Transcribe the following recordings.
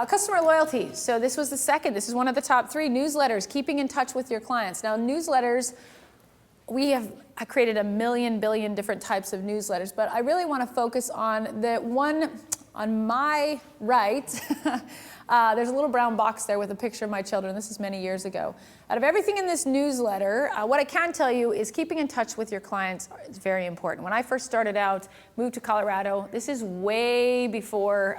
Customer loyalty. So this was the second. This is one of the top 3. Newsletters, keeping in touch with your clients. Now, newsletters, I created a billion different types of newsletters, but I really want to focus on the one on my right. There's a little brown box there with a picture of my children. This is many years ago. Out of everything in this newsletter, what I can tell you is keeping in touch with your clients is very important. When I first started out, moved to Colorado, this is way before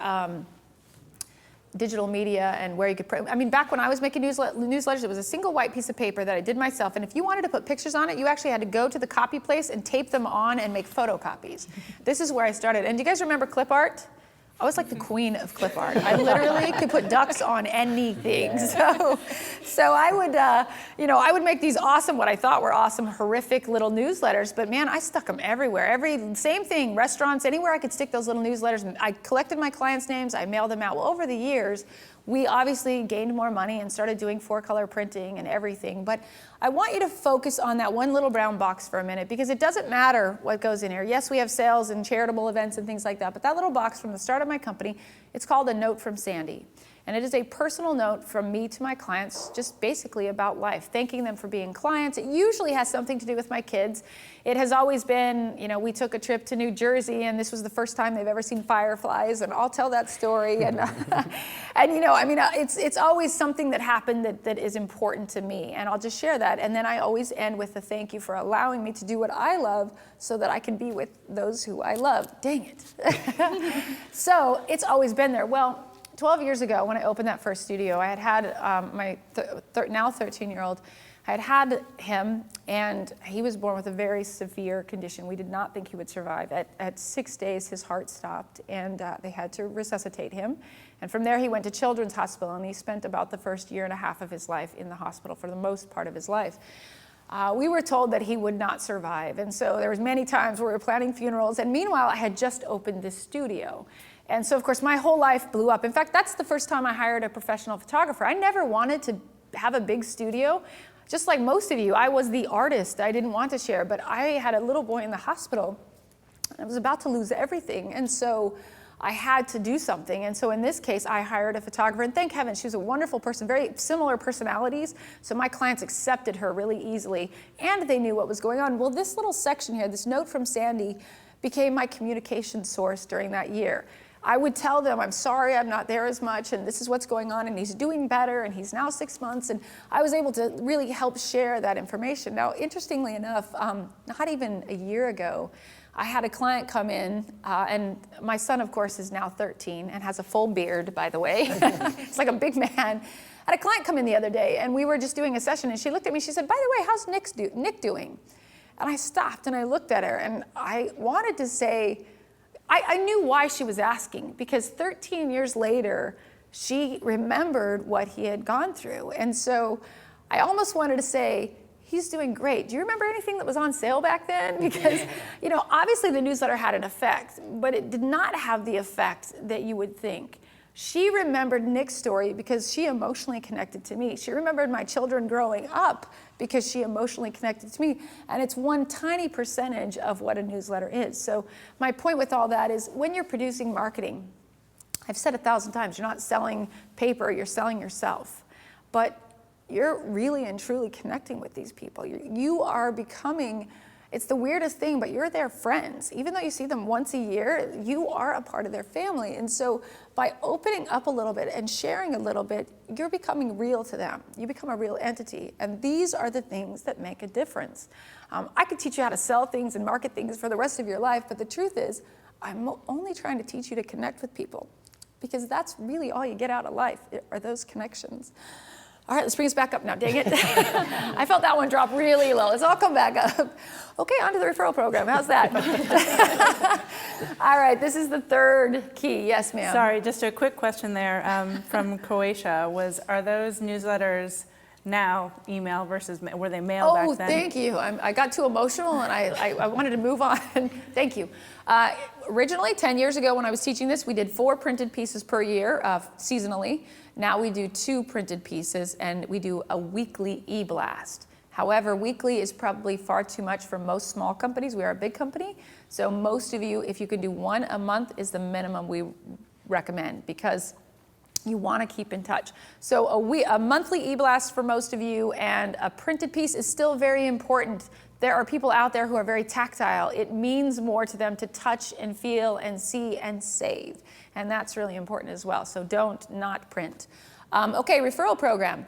digital media and where you could print. I mean, back when I was making newsletters, it was a single white piece of paper that I did myself. And if you wanted to put pictures on it, you actually had to go to the copy place and tape them on and make photocopies. This is where I started. And do you guys remember clip art? I was like the queen of clip art. I literally could put ducks on anything. So I would, I would make these awesome, what I thought were awesome, horrific little newsletters. But man, I stuck them everywhere. Same thing, restaurants, anywhere I could stick those little newsletters. And I collected my clients' names. I mailed them out. Well, over the years, we obviously gained more money and started doing 4-color printing and everything. But I want you to focus on that one little brown box for a minute, because it doesn't matter what goes in here. Yes, we have sales and charitable events and things like that, but that little box from the start of my company, it's called a note from Sandy. And it is a personal note from me to my clients, just basically about life, thanking them for being clients. It usually has something to do with my kids. It has always been, we took a trip to New Jersey, and this was the first time they've ever seen fireflies, and I'll tell that story. And, it's always something that happened that is important to me, and I'll just share that. And then I always end with a thank you for allowing me to do what I love so that I can be with those who I love. Dang it. So it's always been there. Well, 12 years ago, when I opened that first studio, I had my now 13-year-old. I had him, and he was born with a very severe condition. We did not think he would survive. At 6 days, his heart stopped, and they had to resuscitate him. And from there, he went to Children's Hospital, and he spent about the first 1.5 years of his life in the hospital for the most part of his life. We were told that he would not survive, and so there was many times where we were planning funerals, and meanwhile, I had just opened this studio. And so, of course, my whole life blew up. In fact, that's the first time I hired a professional photographer. I never wanted to have a big studio. Just like most of you, I was the artist. I didn't want to share, but I had a little boy in the hospital. I was about to lose everything, and so I had to do something. And so in this case, I hired a photographer, and thank heaven, she was a wonderful person, very similar personalities, so my clients accepted her really easily, and they knew what was going on. Well, this little section here, this note from Sandy, became my communication source during that year. I would tell them, I'm sorry, I'm not there as much, and this is what's going on, and he's doing better, and he's now 6 months, and I was able to really help share that information. Now, interestingly enough, not even a year ago, I had a client come in, and my son, of course, is now 13 and has a full beard, by the way. It's like a big man. I had a client come in the other day, and we were just doing a session, and she looked at me, she said, by the way, how's Nick doing? And I stopped, and I looked at her, and I wanted to say, I knew why she was asking, because 13 years later, she remembered what he had gone through. And so I almost wanted to say, he's doing great. Do you remember anything that was on sale back then? Because, obviously the newsletter had an effect, but it did not have the effect that you would think. She remembered Nick's story because she emotionally connected to me. She remembered my children growing up because she emotionally connected to me. And it's one tiny percentage of what a newsletter is. So my point with all that is when you're producing marketing, I've said 1,000 times, you're not selling paper, you're selling yourself. But you're really and truly connecting with these people. You are becoming, it's the weirdest thing, but you're their friends. Even though you see them once a year, you are a part of their family. And so by opening up a little bit and sharing a little bit, you're becoming real to them. You become a real entity. And these are the things that make a difference. I could teach you how to sell things and market things for the rest of your life, but the truth is, I'm only trying to teach you to connect with people, because that's really all you get out of life, are those connections. All right, let's bring us back up now, dang it. I felt that one drop really low. Let's all come back up. Okay, on to the referral program. How's that? All right, this is the third key. Yes, ma'am. Sorry, just a quick question there from Croatia are those newsletters now email versus, were they mail back then? Oh, thank you. I got too emotional and I wanted to move on. Thank you. Originally, 10 years ago when I was teaching this, we did 4 printed pieces per year seasonally. Now we do 2 printed pieces, and we do a weekly e-blast. However, weekly is probably far too much for most small companies. We are a big company, so most of you, if you can do 1 a month, is the minimum we recommend, because You want to keep in touch. So a monthly e-blast for most of you and a printed piece is still very important. There are people out there who are very tactile. It means more to them to touch and feel and see and save. And that's really important as well. So don't not print. Okay, referral program.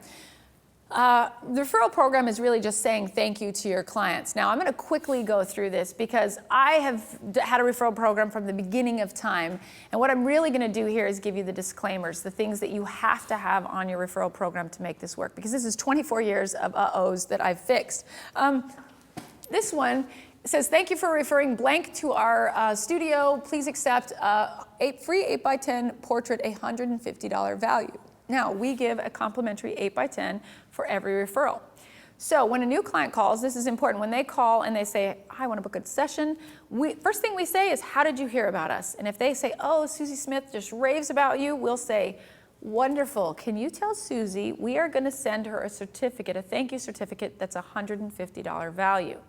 The referral program is really just saying thank you to your clients. Now, I'm going to quickly go through this because I have had a referral program from the beginning of time. And what I'm really going to do here is give you the disclaimers, the things that you have to have on your referral program to make this work, because this is 24 years of uh-ohs that I've fixed. This one says, thank you for referring blank to our studio. Please accept a free 8x10 portrait, $150 value. Now, we give a complimentary 8x10 for every referral. So when a new client calls, this is important. When they call and they say, I want to book a session, first thing we say is, how did you hear about us? And if they say, oh, Susie Smith just raves about you, we'll say, wonderful. Can you tell Susie we are going to send her a certificate, a thank you certificate that's $150 value.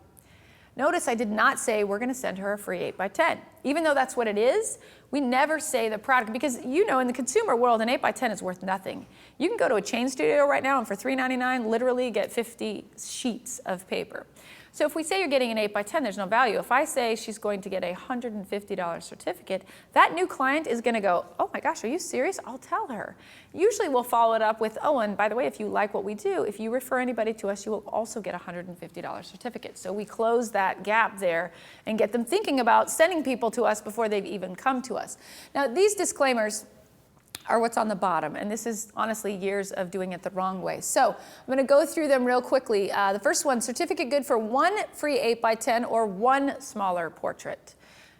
Notice I did not say we're going to send her a free 8x10. Even though that's what it is, we never say the product, because you know in the consumer world an 8x10 is worth nothing. You can go to a chain studio right now and for $3.99 literally get 50 sheets of paper. So if we say you're getting an 8x10, there's no value. If I say she's going to get a $150 certificate, that new client is going to go, oh my gosh, are you serious? I'll tell her. Usually we'll follow it up with, oh, and by the way, if you like what we do, if you refer anybody to us, you will also get a $150 certificate. So we close that gap there and get them thinking about sending people to us before they've even come to us. Now, these disclaimers are what's on the bottom, and this is honestly years of doing it the wrong way. So I'm going to go through them real quickly. The first one, certificate good for one free 8x10 or one smaller portrait.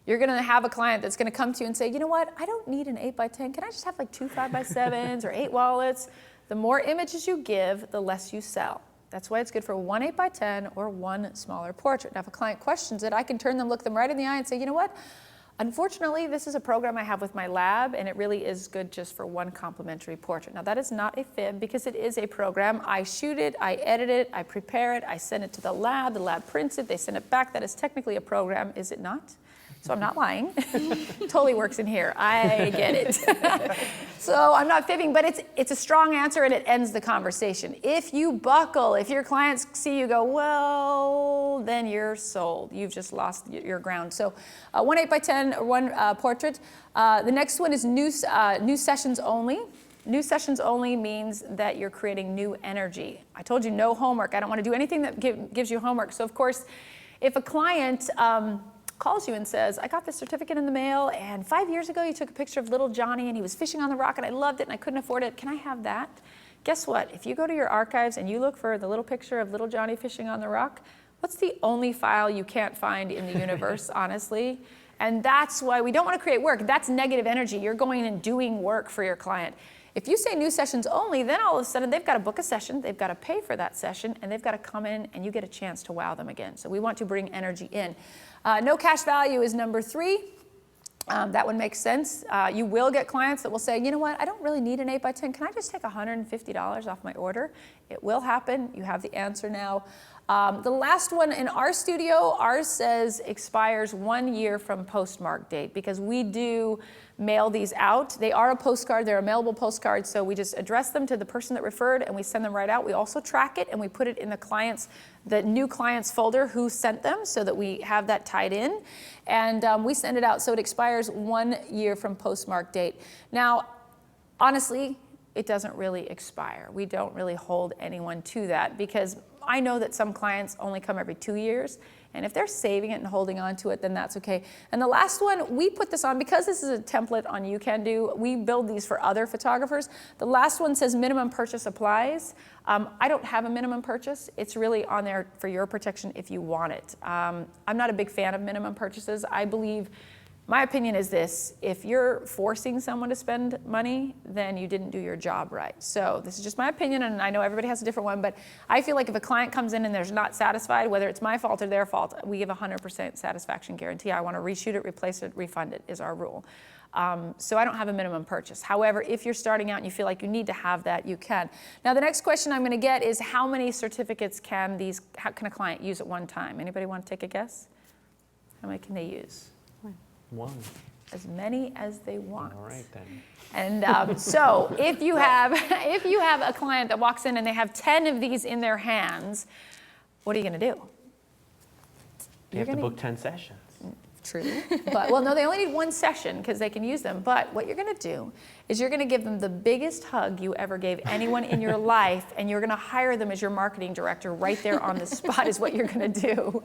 You're going to have a client that's going to come to you and say, you know what, I don't need an 8x10. Can I just have like 2 5x7s or 8 wallets? The more images you give, the less you sell. That's why it's good for one 8x10 or one smaller portrait. Now, if a client questions it, I can turn them, look them right in the eye and say, you know what? Unfortunately, this is a program I have with my lab, and it really is good just for one complimentary portrait. Now, that is not a fib, because it is a program. I shoot it, I edit it, I prepare it, I send it to the lab prints it, they send it back. That is technically a program, is it not? So I'm not lying. Totally works in here. I get it. So I'm not fibbing, but it's a strong answer and it ends the conversation. If you buckle, if your clients see you go, well, then you're sold. You've just lost your ground. So one 8x10 or one portrait. The next one is new sessions only. New sessions only means that you're creating new energy. I told you no homework. I don't want to do anything that gives you homework. So of course, if a client calls you and says, I got this certificate in the mail, and 5 years ago you took a picture of little Johnny and he was fishing on the rock and I loved it and I couldn't afford it. Can I have that? Guess what? If you go to your archives and you look for the little picture of little Johnny fishing on the rock, what's the only file you can't find in the universe, honestly? And that's why we don't want to create work. That's negative energy. You're going and doing work for your client. If you say new sessions only, then all of a sudden they've got to book a session, they've got to pay for that session, and they've got to come in and you get a chance to wow them again. So we want to bring energy in. No cash value is number 3. That one makes sense. You will get clients that will say, you know what, I don't really need an 8x10. Can I just take $150 off my order? It will happen. You have the answer now. The last one in our studio, ours says expires 1 year from postmark date, because we do mail these out. They are a postcard, they're a mailable postcard, so we just address them to the person that referred and we send them right out. We also track it and we put it in the new clients folder who sent them, so that we have that tied in. And we send it out, so it expires 1 year from postmark date. Now, honestly, it doesn't really expire. We don't really hold anyone to that, because I know that some clients only come every 2 years, and if they're saving it and holding on to it, then that's okay. And the last one, we put this on, because this is a template on You Can Do, we build these for other photographers. The last one says minimum purchase applies. I don't have a minimum purchase. It's really on there for your protection if you want it. I'm not a big fan of minimum purchases. I believe, my opinion is this: if you're forcing someone to spend money, then you didn't do your job right. So this is just my opinion, and I know everybody has a different one, but I feel like if a client comes in and they're not satisfied, whether it's my fault or their fault, we give a 100% satisfaction guarantee. I want to reshoot it, replace it, refund it, is our rule. So I don't have a minimum purchase. However, if you're starting out and you feel like you need to have that, you can. Now, the next question I'm going to get is, how many certificates can a client use at one time? Anybody want to take a guess? How many can they use? One. as many as they want. All right then. And so if you have a client that walks in and they have 10 of these in their hands, what are you going to do? You have to book 10 sessions. True. But, well, no, they only need one session because they can use them. But what you're going to do is you're going to give them the biggest hug you ever gave anyone in your life, and you're going to hire them as your marketing director right there on the spot is what you're going to do.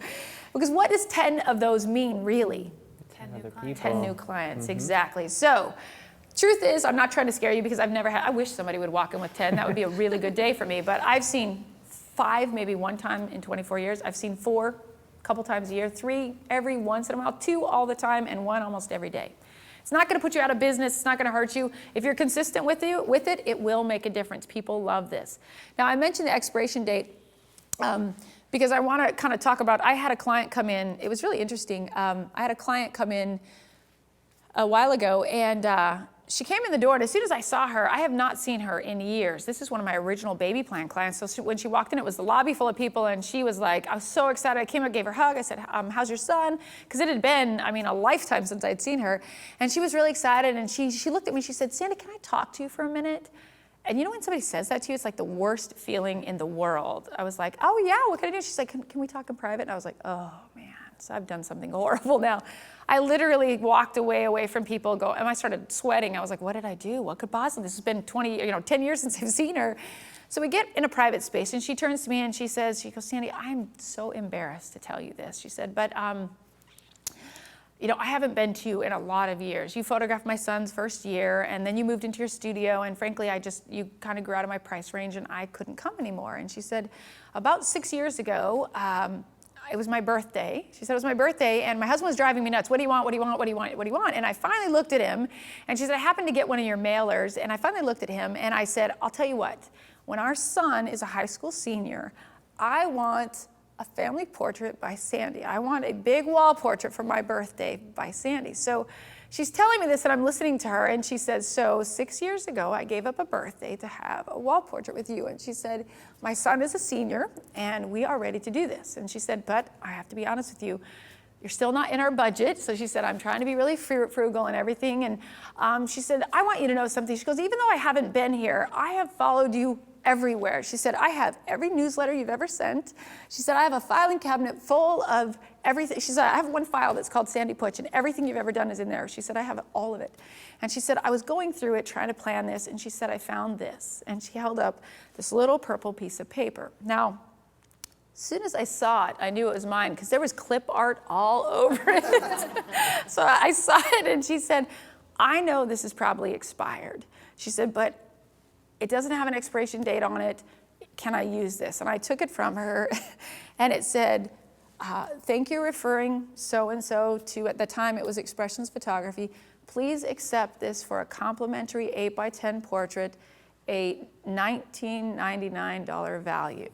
Because what does 10 of those mean, really? 10 new clients. 10 new clients, exactly. So, truth is, I'm not trying to scare you because I've never had, I wish somebody would walk in with 10. That would be a really good day for me. But I've seen 5 maybe one time in 24 years. I've seen 4 a couple times a year, 3 every once in a while, 2 all the time, and 1 almost every day. It's not going to put you out of business. It's not going to hurt you. If you're consistent with it, it will make a difference. People love this. Now, I mentioned the expiration date because I want to kind of talk about, I had a client come in. It was really interesting. I had a client come in a while ago, and she came in the door, and as soon as I saw her, I have not seen her in years. This is one of my original baby plan clients. So when she walked in, it was the lobby full of people, and she was like, I was so excited. I came up, gave her a hug. I said, how's your son? Because it had been, a lifetime since I'd seen her. And she was really excited, and she looked at me, she said, Sandy, can I talk to you for a minute? And you know when somebody says that to you, it's like the worst feeling in the world. I was like, oh yeah, what can I do? She's like, can we talk in private? And I was like, oh man, so I've done something horrible now. I literally walked away from people, and I started sweating. I was like, what did I do? What could possibly? This has been 10 years since I've seen her. So we get in a private space, and she turns to me and she goes, Sandy, I'm so embarrassed to tell you this. She said, but I haven't been to you in a lot of years. You photographed my son's first year, and then you moved into your studio, and frankly, you kind of grew out of my price range, and I couldn't come anymore. And she said, about 6 years ago, it was my birthday. She said it was my birthday, and my husband was driving me nuts. What do you want? What do you want? What do you want? What do you want? And I finally looked at him, and she said, I happened to get one of your mailers, and I finally looked at him, and I said, I'll tell you what, when our son is a high school senior, I want a family portrait by Sandy. I want a big wall portrait for my birthday by Sandy. So she's telling me this, and I'm listening to her, and she says, so 6 years ago, I gave up a birthday to have a wall portrait with you. And she said, my son is a senior, and we are ready to do this. And she said, but I have to be honest with you, you're still not in our budget. So she said, I'm trying to be really frugal and everything. And she said, I want you to know something. She goes, even though I haven't been here, I have followed you everywhere. She said, I have every newsletter you've ever sent. She said, I have a filing cabinet full of everything. She said, I have one file that's called Sandy Putch, and everything you've ever done is in there. She said, I have all of it. And she said, I was going through it trying to plan this, and she said, I found this. And she held up this little purple piece of paper. Now, as soon as I saw it, I knew it was mine because there was clip art all over it. So I saw it, and she said, I know this is probably expired. She said, but it doesn't have an expiration date on it. Can I use this? And I took it from her, and it said, thank you referring so-and-so to, at the time it was Expressions Photography. Please accept this for a complimentary 8x10 portrait, a $19.99 value.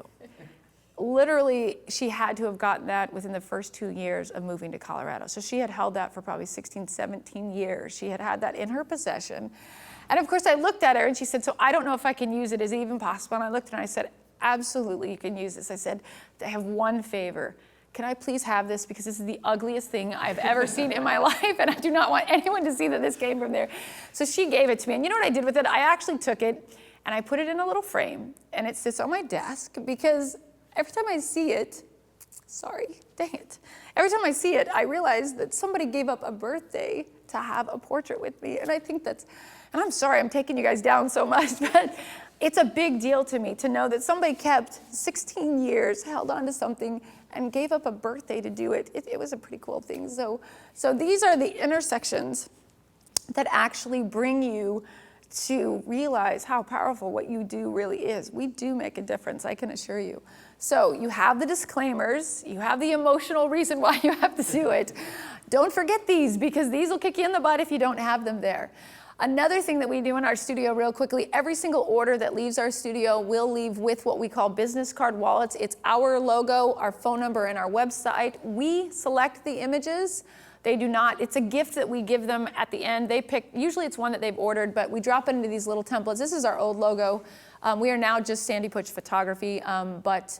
Literally, she had to have gotten that within the first 2 years of moving to Colorado. So she had held that for probably 16, 17 years. She had had that in her possession. And of course, I looked at her, and she said, so I don't know if I can use it. Is it even possible? And I looked at her, and I said, absolutely, you can use this. I said, I have one favor. Can I please have this? Because this is the ugliest thing I've ever seen in my life, and I do not want anyone to see that this came from there. So she gave it to me. And you know what I did with it? I actually took it, and I put it in a little frame, and it sits on my desk, because every time I see it, every time I see it, I realize that somebody gave up a birthday to have a portrait with me. And I think that's, and I'm sorry I'm taking you guys down so much, but it's a big deal to me to know that somebody kept 16 years, held on to something, and gave up a birthday to do it. It was a pretty cool thing. So these are the intersections that actually bring you to realize how powerful what you do really is. We do make a difference, I can assure you. So you have the disclaimers, you have the emotional reason why you have to do it. Don't forget these, because these will kick you in the butt if you don't have them there. Another thing that we do in our studio real quickly, every single order that leaves our studio will leave with what we call business card wallets. It's our logo, our phone number, and our website. We select the images. They do not. It's a gift that we give them at the end. They pick, usually it's one that they've ordered, but we drop it into these little templates. This is our old logo. We are now just Sandy Putch Photography, but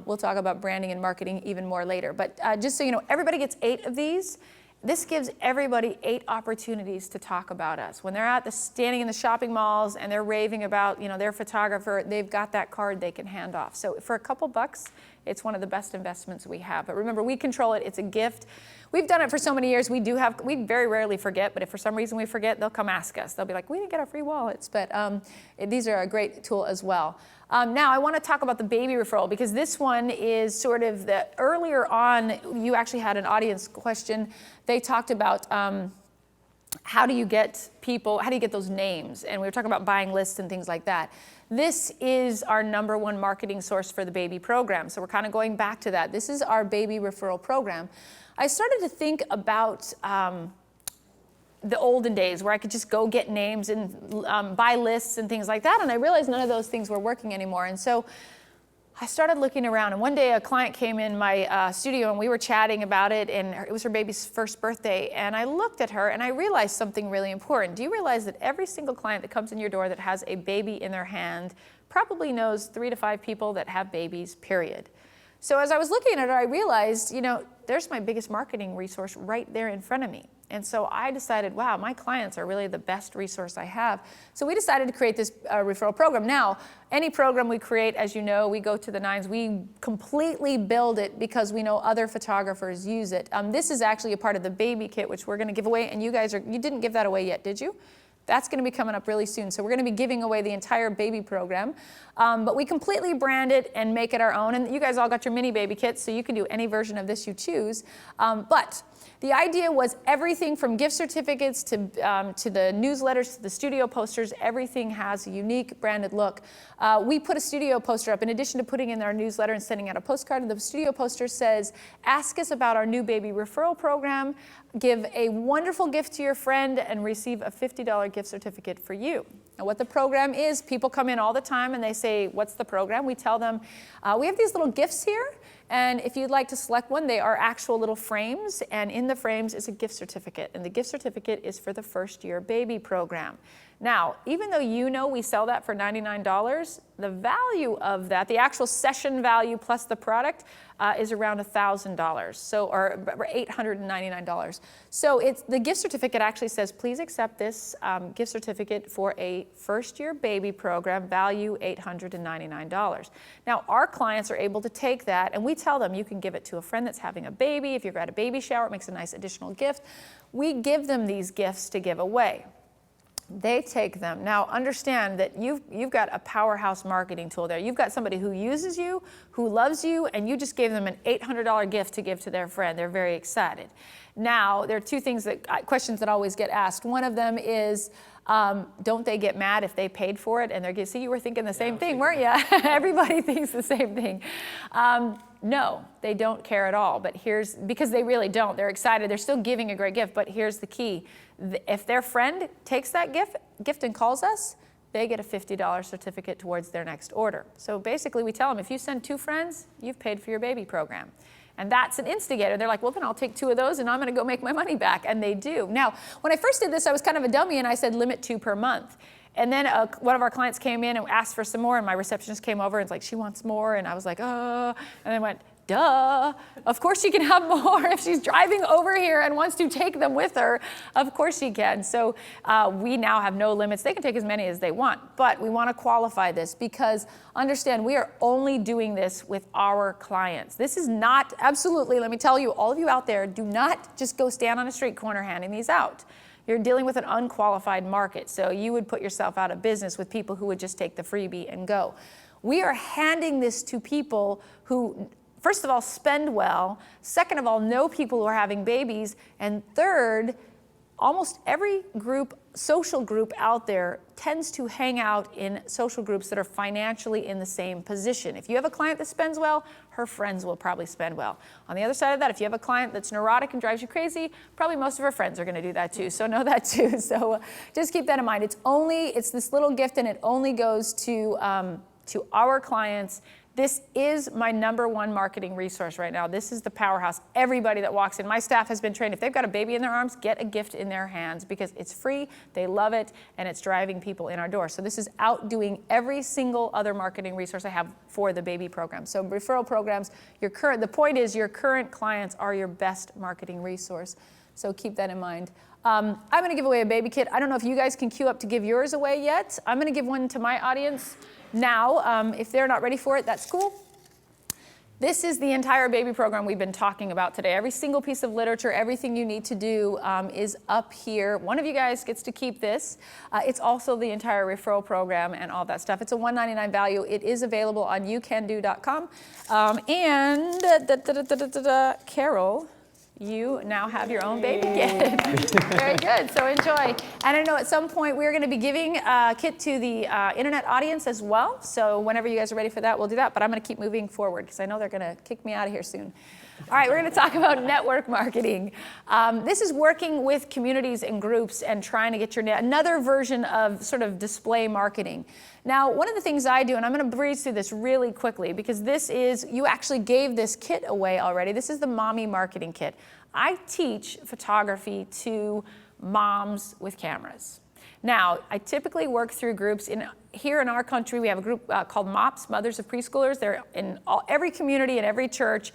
we'll talk about branding and marketing even more later. But just so you know, everybody gets 8 of these, This gives everybody 8 opportunities to talk about us. When they're standing in the shopping malls and they're raving about, their photographer, they've got that card they can hand off. So for a couple bucks, it's one of the best investments we have. But remember, we control it. It's a gift. We've done it for so many years. We very rarely forget, but if for some reason we forget, they'll come ask us. They'll be like, we didn't get our free wallets. But these are a great tool as well. Now, I want to talk about the baby referral, because this one is sort of the earlier on, you actually had an audience question. They talked about how do you get those names? And we were talking about buying lists and things like that. This is our #1 marketing source for the baby program. So we're kind of going back to that. This is our baby referral program. I started to think about the olden days where I could just go get names and buy lists and things like that. And I realized none of those things were working anymore. And so I started looking around, and one day a client came in my studio and we were chatting about it, and it was her baby's first birthday, and I looked at her and I realized something really important. Do you realize that every single client that comes in your door that has a baby in their hand probably knows 3 to 5 people that have babies, period? So as I was looking at her, I realized, there's my biggest marketing resource right there in front of me. And so I decided, wow, my clients are really the best resource I have. So we decided to create this referral program. Now, any program we create, as you know, we go to the nines. We completely build it because we know other photographers use it. This is actually a part of the baby kit, which we're going to give away. And you didn't give that away yet, did you? That's going to be coming up really soon. So we're going to be giving away the entire baby program. But we completely brand it and make it our own. And you guys all got your mini baby kits, so you can do any version of this you choose. But the idea was everything from gift certificates to the newsletters to the studio posters, everything has a unique branded look. We put a studio poster up. In addition to putting in our newsletter and sending out a postcard, the studio poster says, ask us about our new baby referral program, give a wonderful gift to your friend, and receive a $50 gift certificate for you. Now, what the program is, people come in all the time and they say, what's the program? We tell them, we have these little gifts here, and if you'd like to select one, they are actual little frames, and in the frames is a gift certificate, and the gift certificate is for the first year baby program. Now, even though we sell that for $99, the value of that, the actual session value plus the product, is around $1,000, or $899. So the gift certificate actually says, please accept this gift certificate for a first-year baby program, value $899. Now, our clients are able to take that, and we tell them you can give it to a friend that's having a baby. If you're at a baby shower, it makes a nice additional gift. We give them these gifts to give away. They take them. Now, understand that you've got a powerhouse marketing tool there. You've got somebody who uses you, who loves you, and you just gave them an $800 gift to give to their friend. They're very excited. Now, there are 2 questions that always get asked. One of them is, don't they get mad if they paid for it? And see, you were thinking the same thing, weren't you? Everybody thinks the same thing. No, they don't care at all. But because they really don't. They're excited. They're still giving a great gift. But here's the key. If their friend takes that gift and calls us, they get a $50 certificate towards their next order. So basically, we tell them, if you send 2 friends, you've paid for your baby program. And that's an instigator. They're like, well, then I'll take 2 of those and I'm going to go make my money back. And they do. Now, when I first did this, I was kind of a dummy and I said limit 2 per month. And then one of our clients came in and asked for some more, and my receptionist came over and was like, she wants more. And I was like, oh. And I went, duh. Of course she can have more. If she's driving over here and wants to take them with her, of course she can. So we now have no limits. They can take as many as they want. But we want to qualify this because, understand, we are only doing this with our clients. This is not, absolutely, let me tell you, all of you out there, do not just go stand on a street corner handing these out. You're dealing with an unqualified market. So you would put yourself out of business with people who would just take the freebie and go. We are handing this to people who, first of all, spend well. Second of all, know people who are having babies. And third, almost every social group out there tends to hang out in social groups that are financially in the same position. If you have a client that spends well, her friends will probably spend well. On the other side of that, if you have a client that's neurotic and drives you crazy, probably most of her friends are going to do that too. So know that too. So just keep that in mind. It's this little gift, and it only goes to our clients. This is my #1 marketing resource right now. This is the powerhouse. Everybody that walks in, my staff has been trained. If they've got a baby in their arms, get a gift in their hands because it's free, they love it, and it's driving people in our door. So this is outdoing every single other marketing resource I have for the baby program. So referral programs, the point is your current clients are your best marketing resource. So keep that in mind. I'm going to give away a baby kit. I don't know if you guys can queue up to give yours away yet. I'm going to give one to my audience now. If they're not ready for it, that's cool. This is the entire baby program we've been talking about today. Every single piece of literature, everything you need to do is up here. One of you guys gets to keep this. It's also the entire referral program and all that stuff. It's a $199 value. It is available on youcando.com. Carol, you now have your own baby kit. Very good, so enjoy. And I know at some point we're gonna be giving a kit to the internet audience as well. So whenever you guys are ready for that, we'll do that. But I'm gonna keep moving forward because I know they're gonna kick me out of here soon. All right, we're gonna talk about network marketing. This is working with communities and groups and trying to get your another version of sort of display marketing. Now, one of the things I do, and I'm gonna breeze through this really quickly because this is, you actually gave this kit away already. This is the Mommy Marketing Kit. I teach photography to moms with cameras. Now, I typically work through groups. Here in our country, we have a group called MOPS, Mothers of Preschoolers. They're in every community and every church.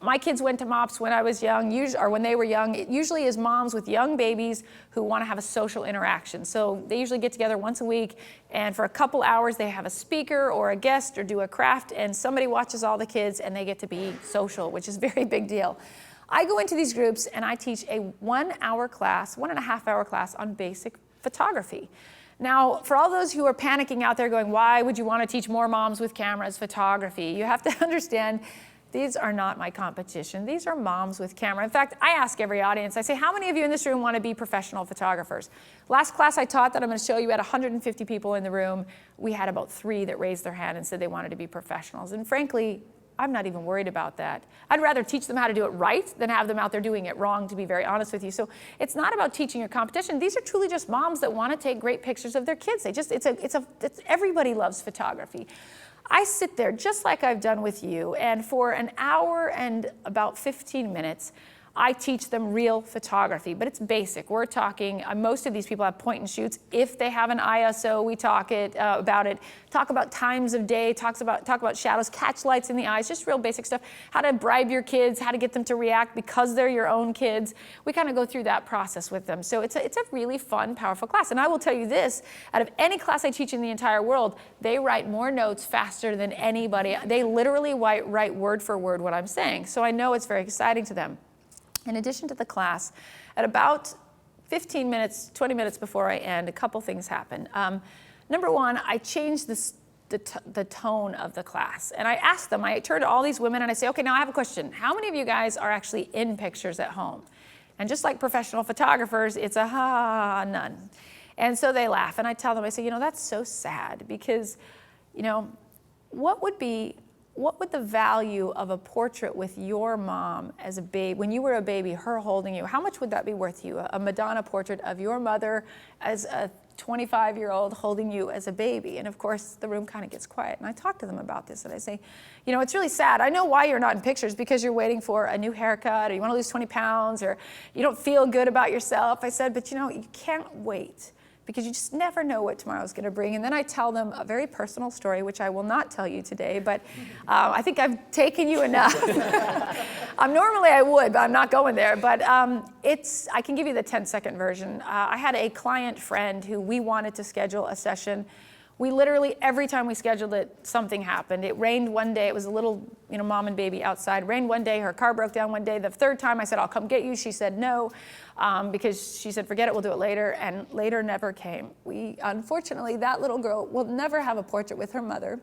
My kids went to MOPS when I was young, or when they were young. It usually is moms with young babies who want to have a social interaction. So they usually get together once a week, and for a couple hours they have a speaker or a guest or do a craft, and somebody watches all the kids and they get to be social, which is a very big deal. I go into these groups and I teach a 1 hour class, 1.5 hour class on basic photography. Now, for all those who are panicking out there going, why would you want to teach more moms with cameras photography? You have to understand, these are not my competition. These are moms with camera. In fact, I ask every audience, I say, how many of you in this room want to be professional photographers? Last class I taught that I'm going to show you had 150 people in the room. We had about 3 that raised their hand and said they wanted to be professionals. And frankly, I'm not even worried about that. I'd rather teach them how to do it right than have them out there doing it wrong, to be very honest with you. So it's not about teaching your competition. These are truly just moms that want to take great pictures of their kids. They just, everybody loves photography. I sit there just like I've done with you, and for an hour and about 15 minutes, I teach them real photography, but it's basic. We're talking, most of these people have point and shoots. If they have an ISO, we talk about it. Talk about times of day, talk about shadows, catch lights in the eyes, just real basic stuff. How to bribe your kids, how to get them to react because they're your own kids. We kind of go through that process with them. So it's a really fun, powerful class. And I will tell you this, out of any class I teach in the entire world, they write more notes faster than anybody. They literally write word for word what I'm saying. So I know it's very exciting to them. In addition to the class, at about 15 minutes, 20 minutes before I end, a couple things happen. Number one, I changed the tone of the class. And I asked them, I turn to all these women and I say, okay, now I have a question. How many of you guys are actually in pictures at home? And just like professional photographers, it's a ha, none. And so they laugh. And I tell them, I say, you know, that's so sad because, you know, what would the value of a portrait with your mom as a baby, when you were a baby, her holding you, how much would that be worth you? A Madonna portrait of your mother as a 25-year-old holding you as a baby. And of course, the room kind of gets quiet. And I talk to them about this and I say, you know, it's really sad. I know why you're not in pictures, because you're waiting for a new haircut, or you want to lose 20 pounds, or you don't feel good about yourself. I said, but you know, you can't wait, because you just never know what tomorrow's going to bring. And then I tell them a very personal story, which I will not tell you today, but I think I've taken you enough. Normally I would, but I'm not going there. But I can give you the 10-second version. I had a client friend who we wanted to schedule a session. We literally, every time we scheduled it, something happened. It rained one day. It was a little, you know, mom and baby outside. Rained one day. Her car broke down one day. The third time I said, I'll come get you. She said no, because she said, forget it, we'll do it later. And later never came. Unfortunately, that little girl will never have a portrait with her mother.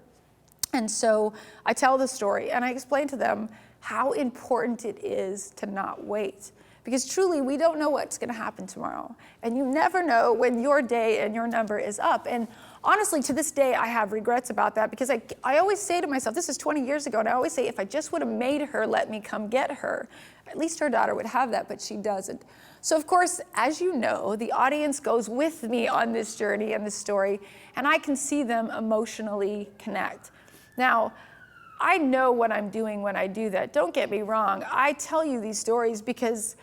And so I tell the story and I explain to them how important it is to not wait. Because truly, we don't know what's going to happen tomorrow. And you never know when your day and your number is up. And honestly, to this day, I have regrets about that, because I always say to myself, this is 20 years ago, and I always say, if I just would have made her let me come get her, at least her daughter would have that, but she doesn't. So of course, as you know, the audience goes with me on this journey and this story, and I can see them emotionally connect. Now, I know what I'm doing when I do that. Don't get me wrong. I tell you these stories because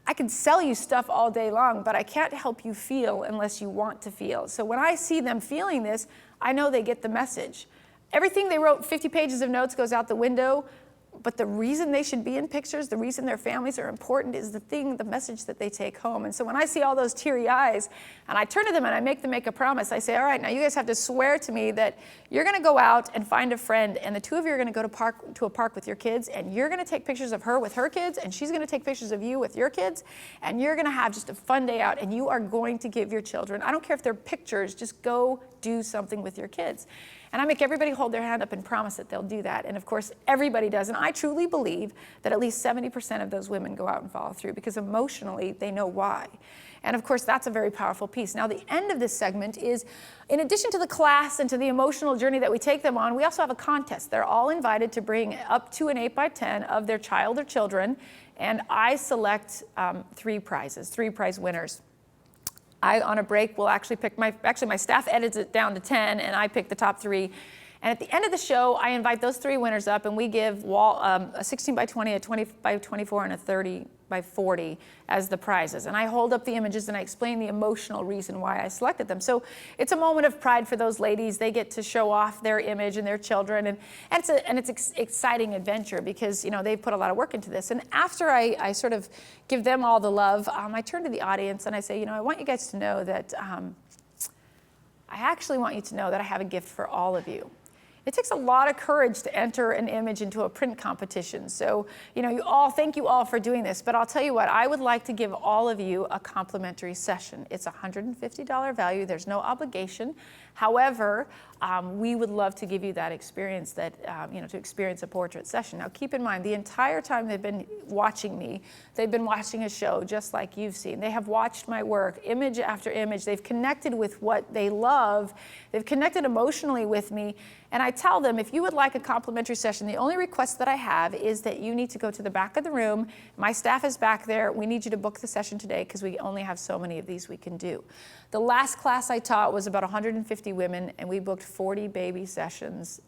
I can sell you stuff all day long, but I can't help you feel unless you want to feel. So when I see them feeling this, I know they get the message. Everything they wrote, 50 pages of notes, goes out the window. But the reason they should be in pictures, the reason their families are important is the message that they take home. And so when I see all those teary eyes, and I turn to them and I make them make a promise, I say, all right, now you guys have to swear to me that you're gonna go out and find a friend, and the two of you are gonna go to a park with your kids, and you're gonna take pictures of her with her kids, and she's gonna take pictures of you with your kids, and you're gonna have just a fun day out, and you are going to give your children, I don't care if they're pictures, just go do something with your kids. And I make everybody hold their hand up and promise that they'll do that. And of course, everybody does. And I truly believe that at least 70% of those women go out and follow through because emotionally they know why. And of course, that's a very powerful piece. Now, the end of this segment is, in addition to the class and to the emotional journey that we take them on, we also have a contest. They're all invited to bring up to an 8x10 of their child or children. And I select 3 prizes, 3 prize winners. I, on a break, will actually pick my staff edits it down to 10, and I pick the top 3. And at the end of the show, I invite those 3 winners up, and we give a 16 by 20, a 20 by 24, and a 30 by 40 as the prizes. And I hold up the images and I explain the emotional reason why I selected them. So it's a moment of pride for those ladies. They get to show off their image and their children, and it's an exciting adventure because, you know, they've put a lot of work into this. And after I sort of give them all the love, I turn to the audience and I say, you know, I want you guys to know that I actually want you to know that I have a gift for all of you. It takes a lot of courage to enter an image into a print competition. So, you know, thank you all for doing this. But I'll tell you what, I would like to give all of you a complimentary session. It's a $150 value. There's no obligation. However, we would love to give you that experience, to experience a portrait session. Now, keep in mind, the entire time they've been watching me, they've been watching a show just like you've seen. They have watched my work, image after image. They've connected with what they love. They've connected emotionally with me. And I tell them, if you would like a complimentary session, the only request that I have is that you need to go to the back of the room. My staff is back there. We need you to book the session today because we only have so many of these we can do. The last class I taught was about 150 women, and we booked 40 baby sessions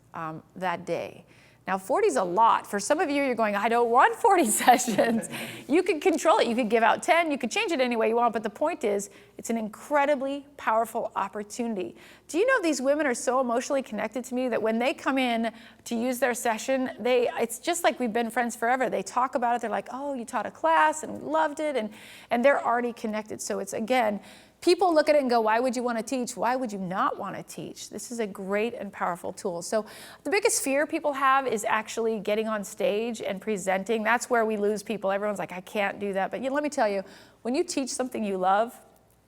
that day. Now, 40 is a lot. For some of you, you're going, I don't want 40 sessions. You can control it. You could give out 10. You could change it any way you want. But the point is, it's an incredibly powerful opportunity. Do you know these women are so emotionally connected to me that when they come in to use their session, it's just like we've been friends forever. They talk about it. They're like, oh, you taught a class and we loved it. And they're already connected. So it's, again, people look at it and go, why would you want to teach? Why would you not want to teach? This is a great and powerful tool. So the biggest fear people have is actually getting on stage and presenting. That's where we lose people. Everyone's like, I can't do that. But let me tell you, when you teach something you love,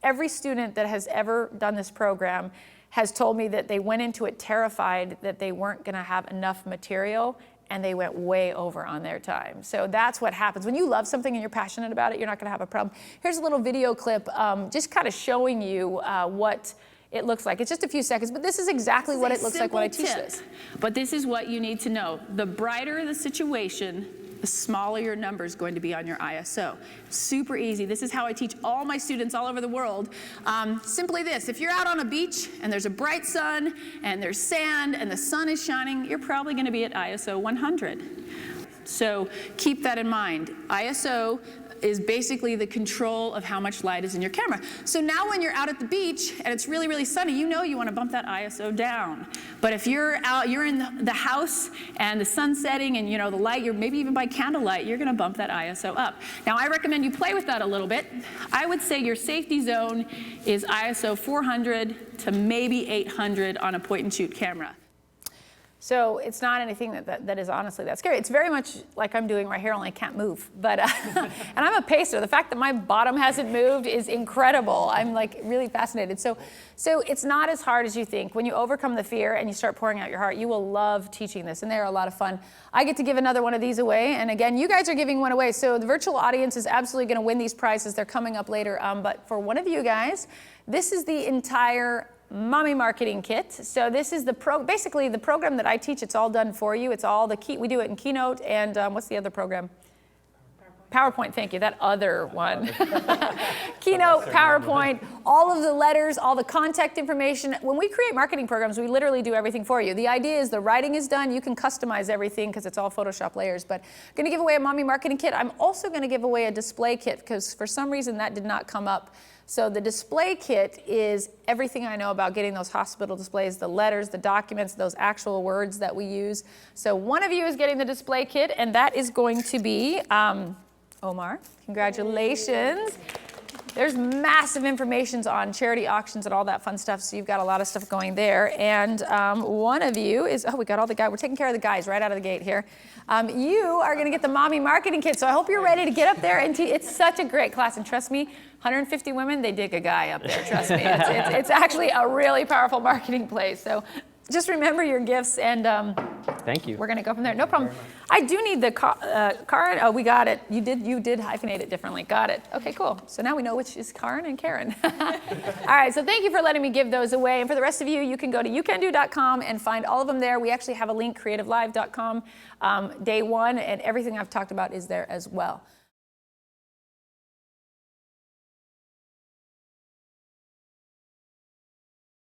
every student that has ever done this program has told me that they went into it terrified that they weren't going to have enough material, and they went way over on their time. So that's what happens. When you love something and you're passionate about it, you're not gonna have a problem. Here's a little video clip just kind of showing you what it looks like. It's just a few seconds, but this is exactly what it looks like when I teach this. But this is what you need to know. The brighter the situation, the smaller your number is going to be on your ISO. Super easy. This is how I teach all my students all over the world. Simply this, if you're out on a beach and there's a bright sun and there's sand and the sun is shining, you're probably going to be at ISO 100. So keep that in mind. ISO is basically the control of how much light is in your camera. So now when you're out at the beach and it's really, really sunny, you know you want to bump that ISO down. But if you're out, you're in the house and the sun's setting and the light, you're maybe even by candlelight, you're going to bump that ISO up. Now I recommend you play with that a little bit. I would say your safety zone is ISO 400 to maybe 800 on a point and shoot camera. So it's not anything that is honestly that scary. It's very much like I'm doing right here, only I can't move. But and I'm a pacer. The fact that my bottom hasn't moved is incredible. I'm like really fascinated. So it's not as hard as you think. When you overcome the fear and you start pouring out your heart, you will love teaching this, and they're a lot of fun. I get to give another one of these away, and again, you guys are giving one away. So the virtual audience is absolutely going to win these prizes. They're coming up later. But for one of you guys, this is the entire Mommy Marketing Kit. So this is basically the program that I teach. It's all done for you. It's all we do it in Keynote and what's the other program? PowerPoint, thank you, that other one. Keynote, PowerPoint, all of the letters, all the contact information. When we create marketing programs, we literally do everything for you. The idea is the writing is done. You can customize everything because it's all Photoshop layers. But I'm going to give away a Mommy Marketing Kit. I'm also going to give away a display kit because for some reason that did not come up. So the display kit is everything I know about getting those hospital displays, the letters, the documents, those actual words that we use. So one of you is getting the display kit, and that is going to be Omar. Congratulations. There's massive information on charity auctions and all that fun stuff, so you've got a lot of stuff going there. And one of you is, we got all the guys. We're taking care of the guys right out of the gate here. You are going to get the Mommy Marketing Kit, so I hope you're ready to get up there. And it's such a great class, and trust me, 150 women, they dig a guy up there, trust me. It's actually a really powerful marketing place. So just remember your gifts, and Thank you. we're going to go from there. No problem. I do need the Karen. Oh, we got it. You did hyphenate it differently. Got it. Okay, cool. So now we know which is Karen and Karen. All right, so thank you for letting me give those away. And for the rest of you, you can go to youcando.com and find all of them there. We actually have a link, creativelive.com, day one, and everything I've talked about is there as well.